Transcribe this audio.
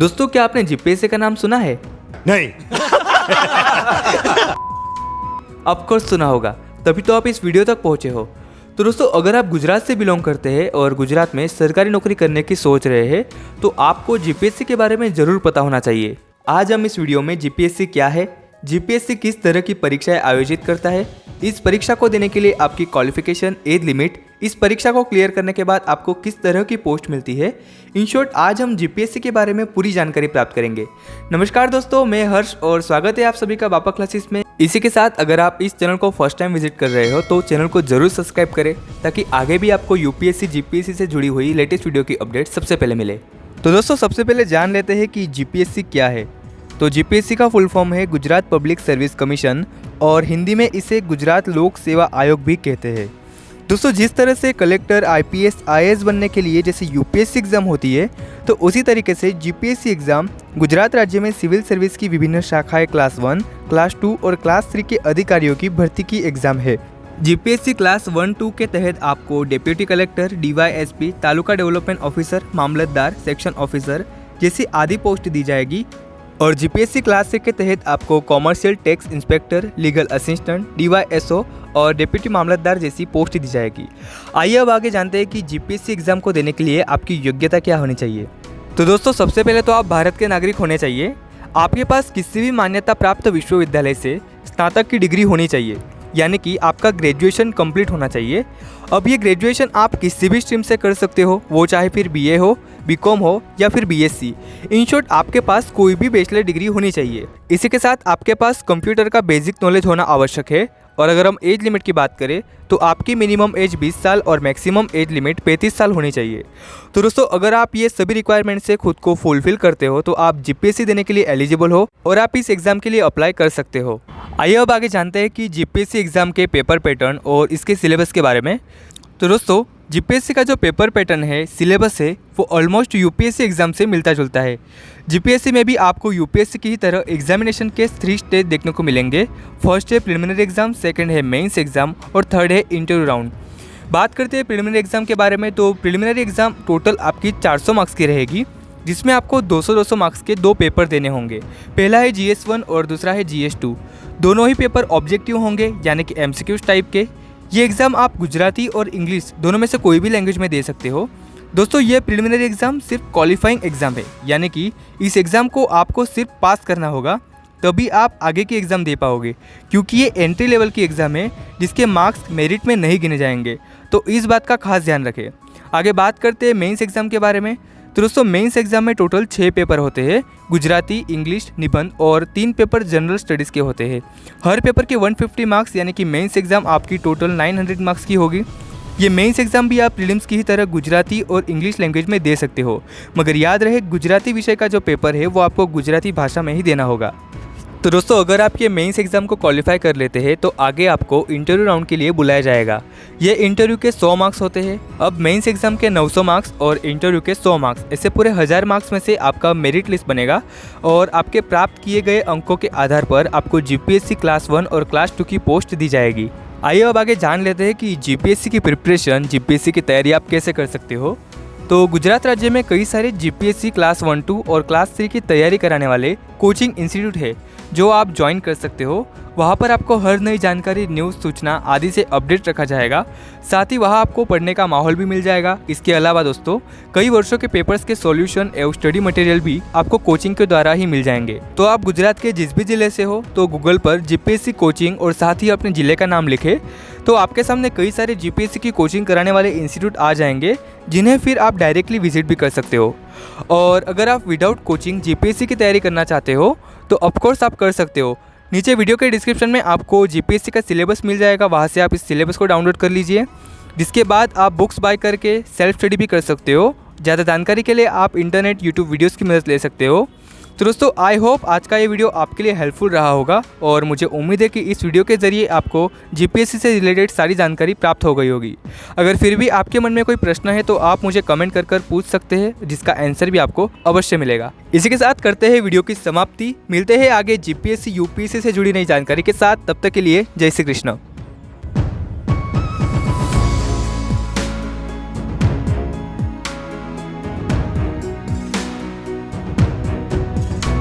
दोस्तों क्या आपने जीपीएससी का नाम सुना है? नहीं। ऑफ कोर्स सुना होगा, तभी तो आप इस वीडियो तक पहुंचे हो। तो दोस्तों अगर आप गुजरात से बिलोंग करते हैं और गुजरात में सरकारी नौकरी करने की सोच रहे हैं तो आपको जीपीएससी के बारे में ज़रूर पता होना चाहिए। आज हम इस वीडियो में जीपीएससी क्या है, जीपीएससी किस तरह की परीक्षाएं आयोजित करता है, इस परीक्षा को देने के लिए आपकी क्वालिफिकेशन, एज लिमिट, इस परीक्षा को क्लियर करने के बाद आपको किस तरह की पोस्ट मिलती है, इन शॉर्ट आज हम जीपीएससी के बारे में पूरी जानकारी प्राप्त करेंगे। नमस्कार दोस्तों, मैं हर्ष और स्वागत है आप सभी का बापा क्लासेस में। इसी के साथ अगर आप इस चैनल को फर्स्ट टाइम विजिट कर रहे हो तो चैनल को जरूर सब्सक्राइब करें ताकि आगे भी आपको यूपीएससी जीपीएससी से जुड़ी हुई लेटेस्ट वीडियो की अपडेट सबसे पहले मिले। तो दोस्तों सबसे पहले जान लेते हैं कि जीपीएससी क्या है। तो जीपीएससी का फुल फॉर्म है गुजरात पब्लिक सर्विस कमीशन और हिंदी में इसे गुजरात लोक सेवा आयोग भी कहते हैं। दोस्तों जिस तरह से कलेक्टर, आईपीएस, आईएएस बनने के लिए जैसे यूपीएससी एग्ज़ाम होती है तो उसी तरीके से जीपीएससी एग्ज़ाम गुजरात राज्य में सिविल सर्विस की विभिन्न शाखाएं क्लास 1, क्लास 2 और क्लास 3 के अधिकारियों की भर्ती की एग्ज़ाम है। जीपीएससी क्लास 1-2 के तहत आपको deputy collector, DYSP, taluka development officer, mamlatdar, section officer जैसी आदि पोस्ट दी जाएगी और जीपीएससी क्लास 6 के तहत आपको commercial tax inspector, legal assistant, DYSO और डिप्टी मामलतदार जैसी पोस्ट दी जाएगी। आइए अब आगे जानते हैं कि जीपीएससी एग्जाम को देने के लिए आपकी योग्यता क्या होनी चाहिए। तो दोस्तों सबसे पहले तो आप भारत के नागरिक होने चाहिए। आपके पास किसी भी मान्यता प्राप्त विश्वविद्यालय से स्नातक की डिग्री होनी चाहिए, यानी कि आपका ग्रेजुएशन कंप्लीट होना चाहिए। अब ये ग्रेजुएशन आप किसी भी स्ट्रीम से कर सकते हो, वो चाहे फिर बीए हो, बीकॉम हो या फिर बीएससी। इन शॉर्ट आपके पास कोई भी बैचलर डिग्री होनी चाहिए। इसी के साथ आपके पास कंप्यूटर का बेसिक नॉलेज होना आवश्यक है। और अगर हम एज लिमिट की बात करें तो आपकी मिनिमम एज 20 साल और मैक्सिमम एज लिमिट 35 साल होनी चाहिए। तो दोस्तों अगर आप ये सभी रिक्वायरमेंट से खुद को फुलफिल करते हो तो आप जीपीएससी देने के लिए एलिजिबल हो और आप इस एग्ज़ाम के लिए अप्लाई कर सकते हो। आइए अब आगे जानते हैं कि जीपीएससी एग्ज़ाम के पेपर पैटर्न और इसके सिलेबस के बारे में। तो दोस्तों जीपीएससी का जो पेपर पैटर्न है, सिलेबस है, वो ऑलमोस्ट यूपीएससी एग्ज़ाम से मिलता जुलता है। जीपीएससी में भी आपको यूपीएससी की ही तरह एग्जामिनेशन के 3 स्टेज देखने को मिलेंगे। फर्स्ट है प्रिलिमिनरी एग्जाम, सेकंड है मेंस एग्जाम और थर्ड है इंटरव्यू राउंड। बात करते हैं प्रिलिमिनरी एग्जाम के बारे में तो प्रिलिमिनरी एग्जाम टोटल आपकी 400 मार्क्स की रहेगी, जिसमें आपको 200-200 मार्क्स के 2 पेपर देने होंगे। पहला है GS1 और दूसरा है GS2। दोनों ही पेपर ऑब्जेक्टिव होंगे, यानी कि MCQs टाइप के। ये एग्ज़ाम आप गुजराती और इंग्लिश दोनों में से कोई भी लैंग्वेज में दे सकते हो। दोस्तों ये प्रिलिमिनरी एग्ज़ाम सिर्फ क्वालिफाइंग एग्ज़ाम है, यानी कि इस एग्ज़ाम को आपको सिर्फ पास करना होगा तभी आप आगे की एग्ज़ाम दे पाओगे, क्योंकि ये एंट्री लेवल की एग्ज़ाम है जिसके मार्क्स मेरिट में नहीं गिने जाएंगे। तो इस बात का खास ध्यान रखें। आगे बात करते हैं मेंस एग्ज़ाम के बारे में। तो दोस्तों मेंस एग्जाम में टोटल 6 पेपर होते हैं, गुजराती, इंग्लिश, निबंध और 3 पेपर जनरल स्टडीज़ के होते हैं। हर पेपर के 150 मार्क्स, यानी कि मेंस एग्जाम आपकी टोटल 900 मार्क्स की होगी। ये मेंस एग्जाम भी आप प्रीलिम्स की ही तरह गुजराती और इंग्लिश लैंग्वेज में दे सकते हो, मगर याद रहे गुजराती विषय का जो पेपर है वो आपको गुजराती भाषा में ही देना होगा। तो दोस्तों अगर आप ये मेंस एग्ज़ाम को क्वालिफाई कर लेते हैं तो आगे आपको इंटरव्यू राउंड के लिए बुलाया जाएगा। ये इंटरव्यू के 100 मार्क्स होते हैं। अब मेंस एग्ज़ाम के 900 मार्क्स और इंटरव्यू के 100 मार्क्स, ऐसे पूरे 1000 मार्क्स में से आपका मेरिट लिस्ट बनेगा और आपके प्राप्त किए गए अंकों के आधार पर आपको जीपीएससी क्लास 1 और क्लास 2 की पोस्ट दी जाएगी। आइए अब आगे जान लेते हैं कि जीपीएससी की प्रिपरेशन, जीपीएससी की तैयारी आप कैसे कर सकते हो। तो गुजरात राज्य में कई सारे जीपीएससी क्लास 1, 2 और क्लास 3 की तैयारी कराने वाले कोचिंग इंस्टीट्यूट है जो आप ज्वाइन कर सकते हो। वहाँ पर आपको हर नई जानकारी, न्यूज़, सूचना आदि से अपडेट रखा जाएगा। साथ ही वहाँ आपको पढ़ने का माहौल भी मिल जाएगा। इसके अलावा दोस्तों कई वर्षों के पेपर्स के सॉल्यूशन एवं स्टडी मटेरियल भी आपको कोचिंग के द्वारा ही मिल जाएंगे। तो आप गुजरात के जिस भी ज़िले से हो तो गूगल पर जीपीएससी कोचिंग और साथ ही अपने ज़िले का नाम लिखे तो आपके सामने कई सारे जीपीएससी की कोचिंग कराने वाले इंस्टीट्यूट आ जाएंगे, जिन्हें फिर आप डायरेक्टली विजिट भी कर सकते हो। और अगर आप विदाउट कोचिंग जीपीएससी की तैयारी करना चाहते हो तो ऑफकोर्स आप कर सकते हो। नीचे वीडियो के डिस्क्रिप्शन में आपको जीपीएससी का सिलेबस मिल जाएगा, वहाँ से आप इस सिलेबस को डाउनलोड कर लीजिए। जिसके बाद आप बुक्स बाय करके सेल्फ स्टडी भी कर सकते हो। ज़्यादा जानकारी के लिए आप इंटरनेट, यूट्यूब वीडियोज़ की मदद ले सकते हो। तो दोस्तों आई होप आज का ये वीडियो आपके लिए हेल्पफुल रहा होगा और मुझे उम्मीद है कि इस वीडियो के ज़रिए आपको जीपीएससी से रिलेटेड सारी जानकारी प्राप्त हो गई होगी। अगर फिर भी आपके मन में कोई प्रश्न है तो आप मुझे कमेंट कर पूछ सकते हैं, जिसका आंसर भी आपको अवश्य मिलेगा। इसी के साथ करते हैं वीडियो की समाप्ति। मिलते हैं आगे जीपीएससी यूपीएससी से जुड़ी नई जानकारी के साथ। तब तक के लिए जय श्री कृष्ण।